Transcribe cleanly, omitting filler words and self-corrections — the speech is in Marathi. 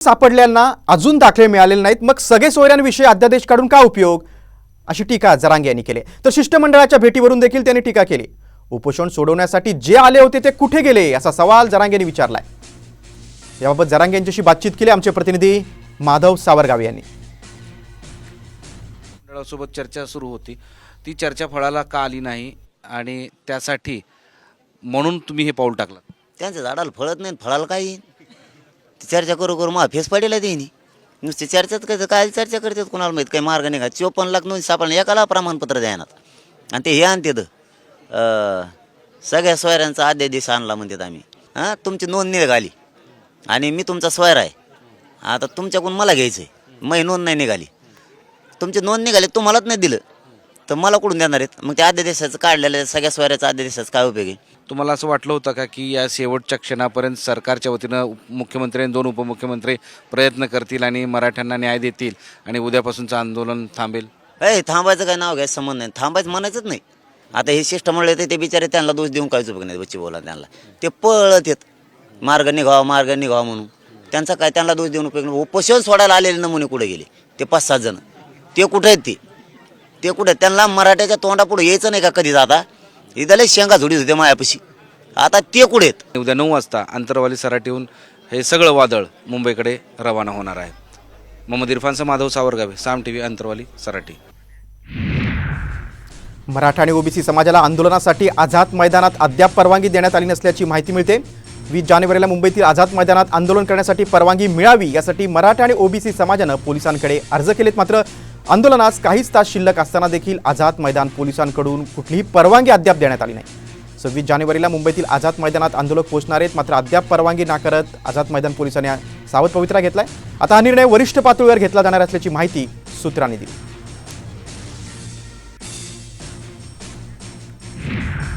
सापडल्यांना अजून दाखले मिळालेले नाहीत, मग सगळे सोयऱ्यांविषयी अध्यादेश काढून का उपयोग, अशी टीका जरांगे यांनी केली। तर शिष्टमंडळाच्या भेटीवरून देखील त्यांनी टीका केली। उपोषण सोडवण्यासाठी जे आले होते ते कुठे गेले, असा सवाल जरांगे यांनी विचारलाय। याबाबत जरांगे यांच्याशी बातचीत केली आमचे प्रतिनिधी माधव सावरगाव यांनी। मंडळासोबत चर्चा सुरू होती, ती चर्चा फळाला का आली नाही आणि त्यासाठी म्हणून तुम्ही हे पाऊल टाकलं? त्यांच्या झाडाला फळत नाही, फळाला काही चर्चा करू करू मग फेस पडेला देईनी नुसती चर्चाच करतात। काय चर्चा करतात कोणाला माहीत, काही मार्ग नाही का। 54 लाख नोंद सापडलं, एकाला प्रमाणपत्र द्यायनात आणि ते हे आणतात सगळ्या सोयऱ्यांचा अध्यादेश आणला म्हणतात आम्ही। हां, तुमची नोंद निघाली आणि मी तुमचा सोयरा आहे, आता तुमच्याकडून मला घ्यायचं आहे, मग नोंद नाही निघाली, तुमची नोंद निघाली तुम्हालाच नाही दिलं तर मला कुठून देणार आहेत? मग त्या अध्यादेशाचं काढलेलं सगळ्या सोयऱ्याचा अध्यादेशाचं काय उपयोग आहे? तुम्हाला असं वाटलं होतं का की या शेवटच्या क्षणापर्यंत सरकारच्या वतीनं मुख्यमंत्री आणि 2 उपमुख्यमंत्री प्रयत्न करतील आणि मराठ्यांना न्याय देतील आणि उद्यापासूनचं आंदोलन थांबेल? थांबायचं काय नाव घ्यायचं संबंध नाही, थांबायचं म्हणायचंच नाही। आता हे शिष्टमंडळ येते ते बिचारे, त्यांना दोष देऊन काहीच उपयोग नाही। बच्ची बोला त्यांना, ते पळत येत मार्ग निघावा म्हणून, त्यांचा काय त्यांना दोष देऊन उपयोग नाही। उपोषण सोडायला आलेले नमुने कुठे गेले ते 5-7 जण, ते कुठे आहेत? ते कुठे? त्यांना मराठ्याच्या तोंडापुढे यायचं नाही का कधी? जाता इथले शेंगा झोडीत होते मायापाशी, आता ते कुठे आहेत? उद्या 9 वाजता आंतरवाली सराटीहून हे सगळं वादळ मुंबईकडे रवाना होणार आहे। मोहम्मद इरफानचा माधव सावरगावे, साम टीव्ही, आंतरवाली सराटी। मराठा आणि ओबीसी समाजाला आंदोलनासाठी आझाद मैदानात अद्याप परवानगी देण्यात आली नसल्याची माहिती मिळते। 20 जानेवारीला मुंबईतील आझाद मैदानात आंदोलन करण्यासाठी परवानगी मिळावी यासाठी मराठा आणि ओबीसी समाजानं पोलिसांकडे अर्ज केलेत। मात्र आंदोलनास काहीच तास शिल्लक असताना देखील आझाद मैदान पोलिसांकडून कुठलीही परवानगी अद्याप देण्यात आली नाही। 26 जानेवारीला मुंबईतील आझाद मैदानात आंदोलक पोहोचणार आहेत, मात्र अद्याप परवानगी नाकारत आझाद मैदान पोलिसांनी सावध पवित्रा घेतलाय। आता हा निर्णय वरिष्ठ पातळीवर घेतला जाणार असल्याची माहिती सूत्रांनी दिली।